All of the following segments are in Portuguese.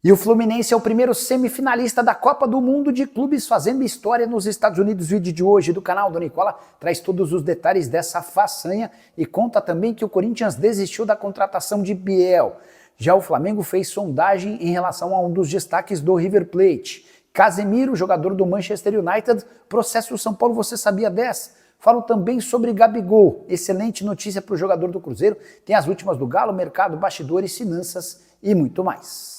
E o Fluminense é o primeiro semifinalista da Copa do Mundo de Clubes fazendo história nos Estados Unidos. O vídeo de hoje do canal do Nicola traz todos os detalhes dessa façanha e conta também que o Corinthians desistiu da contratação de Biel. Já o Flamengo fez sondagem em relação a um dos destaques do River Plate. Casemiro, jogador do Manchester United, processa o São Paulo, você sabia dessa? Falo também sobre Gabigol, excelente notícia para o jogador do Cruzeiro, tem as últimas do Galo, mercado, bastidores, finanças e muito mais.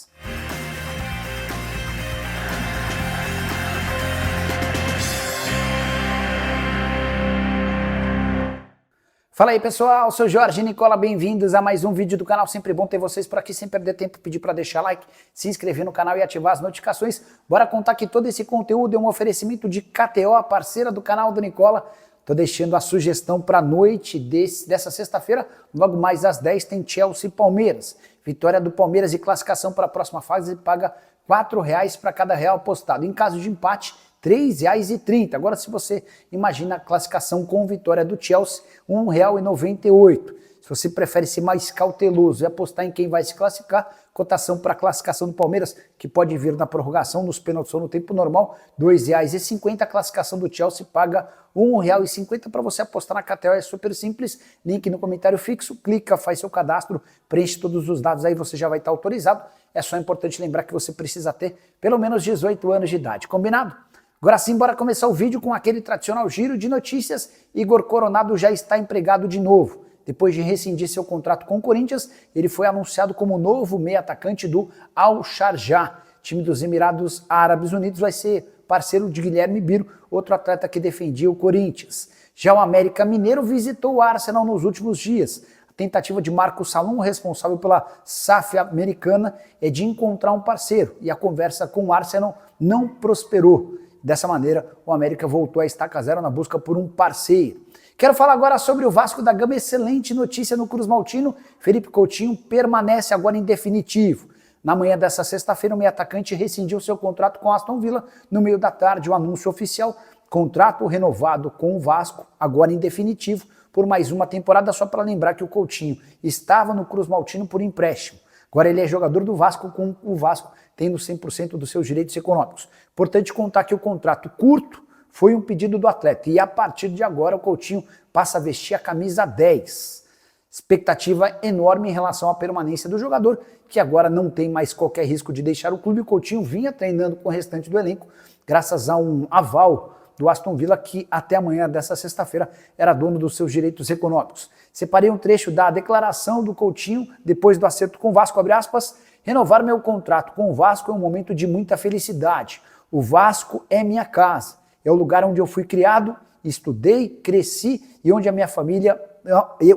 Fala aí pessoal, sou Jorge Nicola, bem-vindos a mais um vídeo do canal, sempre bom ter vocês por aqui, sem perder tempo, pedir para deixar like, se inscrever no canal e ativar as notificações. Bora contar que todo esse conteúdo é um oferecimento de KTO, a parceira do canal do Nicola. Tô deixando a sugestão para a noite dessa sexta-feira, logo mais às 10 tem Chelsea e Palmeiras. Vitória do Palmeiras e classificação para a próxima fase paga R$4 para cada real apostado. Em caso de empate, R$3,30. Agora, se você imagina a classificação com vitória do Chelsea, R$1,98. Se você prefere ser mais cauteloso e apostar em quem vai se classificar, cotação para a classificação do Palmeiras, que pode vir na prorrogação, nos pênaltis ou no tempo normal, R$2,50. A classificação do Chelsea paga R$1,50 para você apostar na KTO. É super simples, link no comentário fixo, clica, faz seu cadastro, preenche todos os dados, aí você já vai estar autorizado. É só importante lembrar que você precisa ter pelo menos 18 anos de idade, combinado? Agora sim, bora começar o vídeo com aquele tradicional giro de notícias. Igor Coronado já está empregado de novo. Depois de rescindir seu contrato com o Corinthians, ele foi anunciado como novo meio-atacante do Al Sharjah. Time dos Emirados Árabes Unidos vai ser parceiro de Guilherme Biro, outro atleta que defendia o Corinthians. Já o América Mineiro visitou o Arsenal nos últimos dias. A tentativa de Marco Salom, responsável pela SAF americana, é de encontrar um parceiro, e a conversa com o Arsenal não prosperou. Dessa maneira, o América voltou a estaca zero na busca por um parceiro. Quero falar agora sobre o Vasco da Gama, excelente notícia no Cruz Maltino. Felipe Coutinho permanece agora em definitivo. Na manhã dessa sexta-feira, o meio-atacante rescindiu seu contrato com Aston Villa. No meio da tarde, o anúncio oficial, contrato renovado com o Vasco, agora em definitivo, por mais uma temporada, só para lembrar que o Coutinho estava no Cruz Maltino por empréstimo. Agora ele é jogador do Vasco, com o Vasco tendo 100% dos seus direitos econômicos. Importante contar que o contrato curto foi um pedido do atleta e a partir de agora o Coutinho passa a vestir a camisa 10. Expectativa enorme em relação à permanência do jogador, que agora não tem mais qualquer risco de deixar o clube. O Coutinho vinha treinando com o restante do elenco, graças a um aval do Aston Villa, que até amanhã dessa sexta-feira era dono dos seus direitos econômicos. Separei um trecho da declaração do Coutinho depois do acerto com o Vasco, abre aspas, renovar meu contrato com o Vasco é um momento de muita felicidade. O Vasco é minha casa, é o lugar onde eu fui criado, estudei, cresci e onde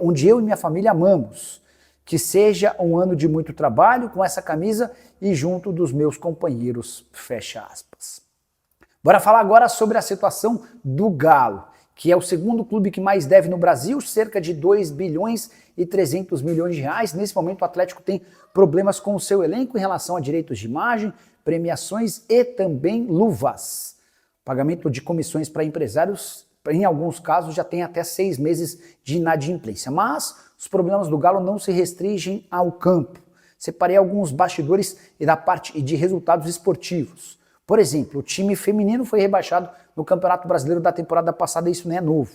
onde eu e minha família amamos. Que seja um ano de muito trabalho com essa camisa e junto dos meus companheiros, fecha aspas. Bora falar agora sobre a situação do Galo, que é o segundo clube que mais deve no Brasil, cerca de 2 bilhões e 300 milhões de reais. Nesse momento o Atlético tem problemas com o seu elenco em relação a direitos de imagem, premiações e também luvas. Pagamento de comissões para empresários, em alguns casos, já tem até 6 meses de inadimplência. Mas os problemas do Galo não se restringem ao campo. Separei alguns bastidores e da parte de resultados esportivos. Por exemplo, o time feminino foi rebaixado no Campeonato Brasileiro da temporada passada, isso não é novo.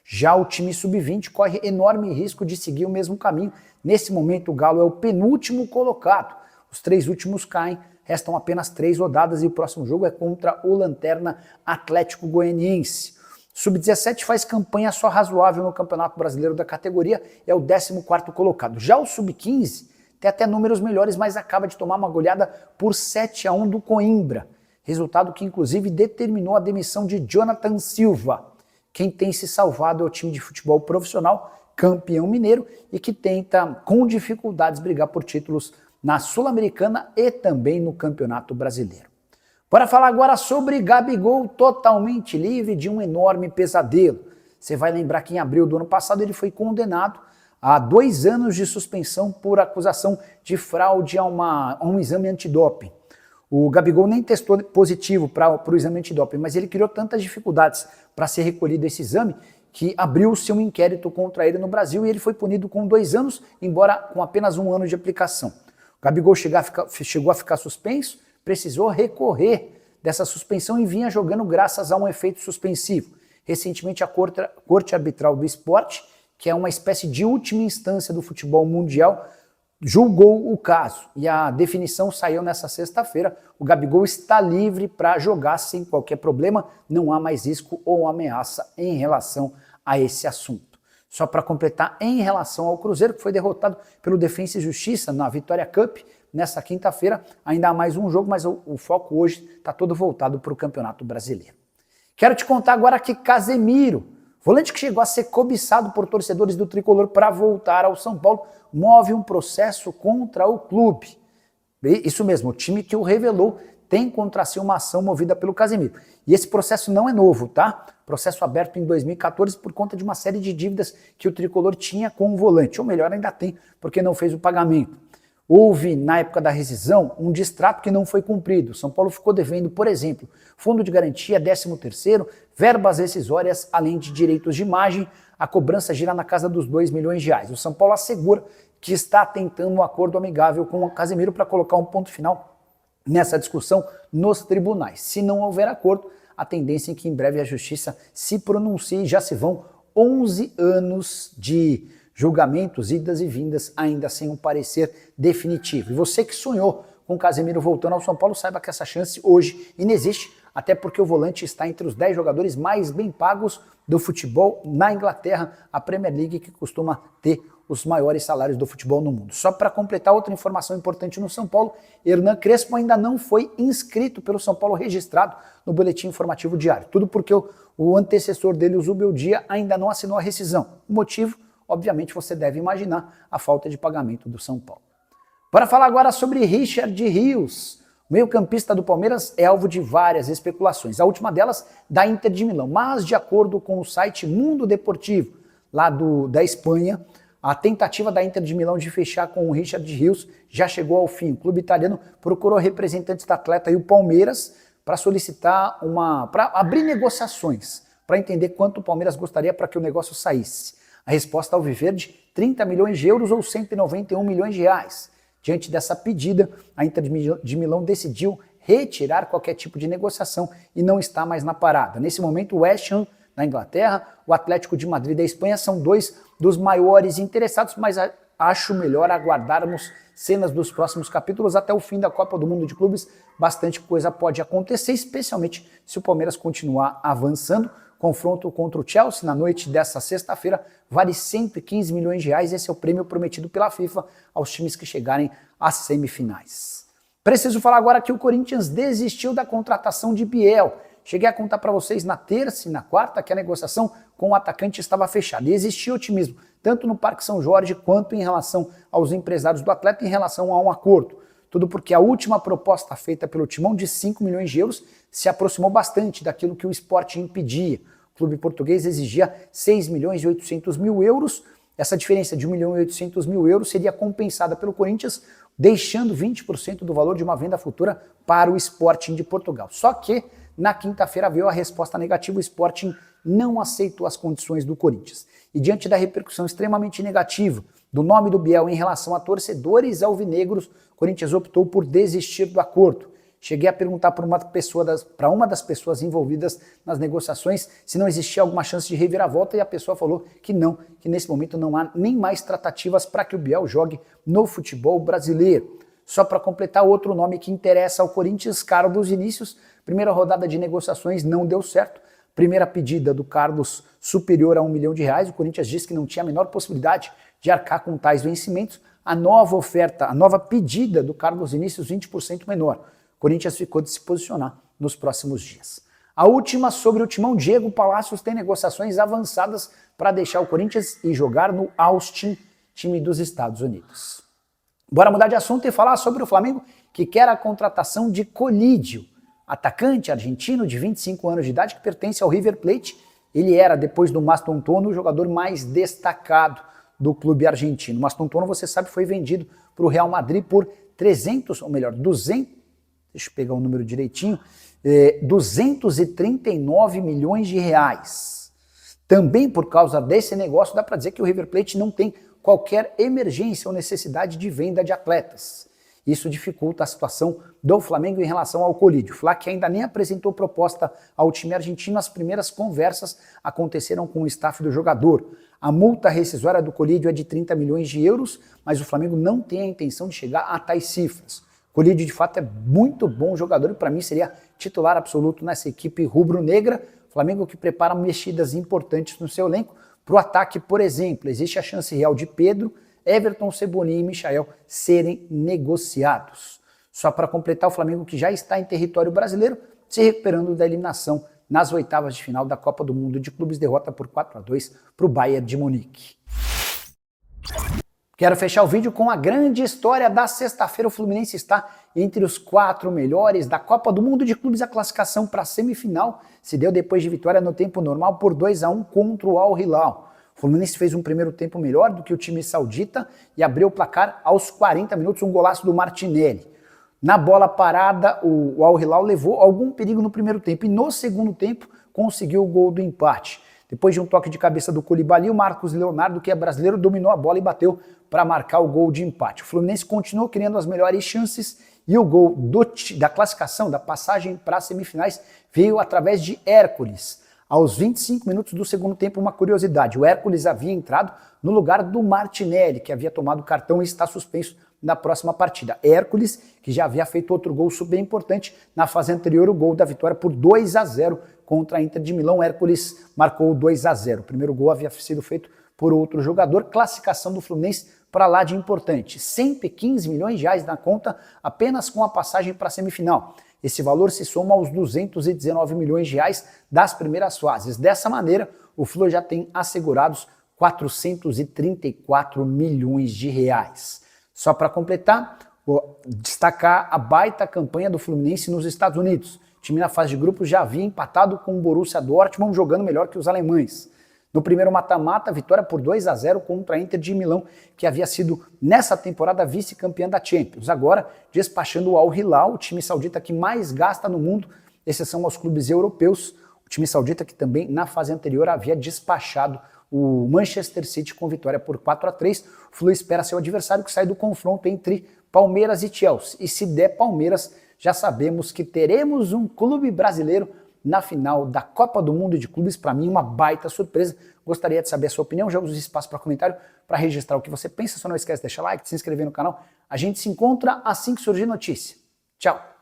Já o time sub-20 corre enorme risco de seguir o mesmo caminho. Nesse momento, o Galo é o penúltimo colocado. Os 3 últimos caem, restam apenas 3 rodadas e o próximo jogo é contra o Lanterna Atlético Goianiense. O sub-17 faz campanha só razoável no Campeonato Brasileiro da categoria, é o 14º colocado. Já o sub-15 tem até números melhores, mas acaba de tomar uma goleada por 7-1 do Coimbra. Resultado que inclusive determinou a demissão de Jonathan Silva. Quem tem se salvado é o time de futebol profissional, campeão mineiro, e que tenta com dificuldades brigar por títulos na Sul-Americana e também no Campeonato Brasileiro. Bora falar agora sobre Gabigol, totalmente livre de um enorme pesadelo. Você vai lembrar que em abril do ano passado ele foi condenado a 2 anos de suspensão por acusação de fraude a um exame antidoping. O Gabigol nem testou positivo para o exame antidoping, mas ele criou tantas dificuldades para ser recolhido esse exame que abriu-se um inquérito contra ele no Brasil e ele foi punido com 2 anos, embora com apenas 1 ano de aplicação. Gabigol chegou a ficar suspenso, precisou recorrer dessa suspensão e vinha jogando graças a um efeito suspensivo. Recentemente, a Corte Arbitral do Esporte, que é uma espécie de última instância do futebol mundial, julgou o caso e a definição saiu nessa sexta-feira. O Gabigol está livre para jogar sem qualquer problema, não há mais risco ou ameaça em relação a esse assunto. Só para completar, em relação ao Cruzeiro, que foi derrotado pelo Defensa e Justiça na Vitória Cup, nessa quinta-feira, ainda há mais um jogo, mas o foco hoje está todo voltado para o Campeonato Brasileiro. Quero te contar agora que Casemiro, volante que chegou a ser cobiçado por torcedores do Tricolor para voltar ao São Paulo, move um processo contra o clube. Isso mesmo, o time que o revelou tem contra si uma ação movida pelo Casemiro. E esse processo não é novo, tá? Processo aberto em 2014 por conta de uma série de dívidas que o Tricolor tinha com o volante, ou melhor, ainda tem, porque não fez o pagamento. Houve, na época da rescisão, um distrato que não foi cumprido. São Paulo ficou devendo, por exemplo, fundo de garantia, 13º, verbas rescisórias, além de direitos de imagem. A cobrança gira na casa dos 2 milhões de reais. O São Paulo assegura que está tentando um acordo amigável com o Casemiro para colocar um ponto final nessa discussão nos tribunais. Se não houver acordo, a tendência é que em breve a Justiça se pronuncie. Já se vão 11 anos de julgamentos, idas e vindas, ainda sem um parecer definitivo. E você que sonhou com o Casemiro voltando ao São Paulo, saiba que essa chance hoje inexiste, até porque o volante está entre os 10 jogadores mais bem pagos do futebol na Inglaterra, a Premier League, que costuma ter os maiores salários do futebol no mundo. Só para completar, outra informação importante no São Paulo, Hernan Crespo ainda não foi inscrito pelo São Paulo, registrado no Boletim Informativo Diário. Tudo porque o antecessor dele, o Zubeldia, ainda não assinou a rescisão. O motivo, obviamente, você deve imaginar, a falta de pagamento do São Paulo. Bora falar agora sobre Richard Rios. O meio-campista do Palmeiras é alvo de várias especulações, a última delas da Inter de Milão, mas de acordo com o site Mundo Deportivo, lá da Espanha, a tentativa da Inter de Milão de fechar com o Richard Rios já chegou ao fim. O clube italiano procurou representantes da atleta e o Palmeiras para solicitar para abrir negociações, para entender quanto o Palmeiras gostaria para que o negócio saísse. A resposta alviverde, 30 milhões de euros ou 191 milhões de reais. Diante dessa pedida, a Inter de Milão decidiu retirar qualquer tipo de negociação e não está mais na parada. Nesse momento, o West Ham, na Inglaterra, o Atlético de Madrid da Espanha são dois dos maiores interessados, mas acho melhor aguardarmos cenas dos próximos capítulos até o fim da Copa do Mundo de Clubes. Bastante coisa pode acontecer, especialmente se o Palmeiras continuar avançando. Confronto contra o Chelsea na noite dessa sexta-feira vale 115 milhões de reais. Esse é o prêmio prometido pela FIFA aos times que chegarem às semifinais. Preciso falar agora que o Corinthians desistiu da contratação de Biel. Cheguei a contar para vocês na terça e na quarta que a negociação com o atacante estava fechada. E existia otimismo, tanto no Parque São Jorge quanto em relação aos empresários do atleta em relação a um acordo. Tudo porque a última proposta feita pelo Timão de 5 milhões de euros se aproximou bastante daquilo que o Sporting pedia. O clube português exigia 6 milhões e 800 mil euros. Essa diferença de 1 milhão e 800 mil euros seria compensada pelo Corinthians, deixando 20% do valor de uma venda futura para o Sporting de Portugal. Só que na quinta-feira veio a resposta negativa, o Sporting não aceitou as condições do Corinthians. E diante da repercussão extremamente negativa do nome do Biel em relação a torcedores alvinegros, o Corinthians optou por desistir do acordo. Cheguei a perguntar para uma das pessoas envolvidas nas negociações se não existia alguma chance de reviravolta e a pessoa falou que não, que nesse momento não há nem mais tratativas para que o Biel jogue no futebol brasileiro. Só para completar, outro nome que interessa ao Corinthians, Carlos Vinícius. Primeira rodada de negociações não deu certo. Primeira pedida do Carlos superior a 1 milhão de reais. O Corinthians disse que não tinha a menor possibilidade de arcar com tais vencimentos. A nova oferta, a nova pedida do Carlos Vinícius, 20% menor. O Corinthians ficou de se posicionar nos próximos dias. A última sobre o Timão, Diego Palacios tem negociações avançadas para deixar o Corinthians e jogar no Austin, time dos Estados Unidos. Bora mudar de assunto e falar sobre o Flamengo, que quer a contratação de Colídio, atacante argentino de 25 anos de idade que pertence ao River Plate. Ele era, depois do Mastontono, o jogador mais destacado do clube argentino. O Mastontono, você sabe, foi vendido para o Real Madrid por 239 milhões de reais. Também por causa desse negócio, dá para dizer que o River Plate não tem qualquer emergência ou necessidade de venda de atletas. Isso dificulta a situação do Flamengo em relação ao Colídio. O Fla, que ainda nem apresentou proposta ao time argentino, as primeiras conversas aconteceram com o staff do jogador. A multa rescisória do Colídio é de 30 milhões de euros, mas o Flamengo não tem a intenção de chegar a tais cifras. O Colídio, de fato, é muito bom jogador e para mim seria titular absoluto nessa equipe rubro-negra. Flamengo que prepara mexidas importantes no seu elenco. Para o ataque, por exemplo, existe a chance real de Pedro, Everton, Cebolinha e Michael serem negociados. Só para completar, o Flamengo que já está em território brasileiro, se recuperando da eliminação nas oitavas de final da Copa do Mundo de Clubes, derrota por 4-2 para o Bayern de Munique. Quero fechar o vídeo com a grande história da sexta-feira. O Fluminense está entre os 4 melhores da Copa do Mundo de Clubes. A classificação para a semifinal se deu depois de vitória no tempo normal por 2-1 contra o Al Hilal. O Fluminense fez um primeiro tempo melhor do que o time saudita e abriu o placar aos 40 minutos, um golaço do Martinelli. Na bola parada, o Al Hilal levou algum perigo no primeiro tempo e no segundo tempo conseguiu o gol do empate. Depois de um toque de cabeça do Koulibaly, o Marcos Leonardo, que é brasileiro, dominou a bola e bateu para marcar o gol de empate. O Fluminense continuou criando as melhores chances e o gol da classificação, da passagem para as semifinais, veio através de Hércules. Aos 25 minutos do segundo tempo, uma curiosidade, o Hércules havia entrado no lugar do Martinelli, que havia tomado cartão e está suspenso na próxima partida. Hércules, que já havia feito outro gol super importante na fase anterior, o gol da vitória por 2-0 contra a Inter de Milão. Hércules marcou 2-0. O primeiro gol havia sido feito por outro jogador. Classificação do Fluminense para lá de importante. 115 milhões de reais na conta apenas com a passagem para a semifinal. Esse valor se soma aos 219 milhões de reais das primeiras fases. Dessa maneira, o Flu já tem assegurados 434 milhões de reais. Só para completar, vou destacar a baita campanha do Fluminense nos Estados Unidos. O time na fase de grupos já havia empatado com o Borussia Dortmund, jogando melhor que os alemães. No primeiro mata-mata, vitória por 2-0 contra a Inter de Milão, que havia sido, nessa temporada, vice-campeã da Champions. Agora, despachando o Al Hilal, o time saudita que mais gasta no mundo, exceção aos clubes europeus. O time saudita que também, na fase anterior, havia despachado o Manchester City com vitória por 4-3. O Flu espera seu adversário que sai do confronto entre Palmeiras e Chelsea. E se der Palmeiras, já sabemos que teremos um clube brasileiro na final da Copa do Mundo de Clubes. Para mim, uma baita surpresa. Gostaria de saber a sua opinião. Jogo os espaços para comentário para registrar o que você pensa. Só não esquece de deixar like, de se inscrever no canal. A gente se encontra assim que surgir notícia. Tchau!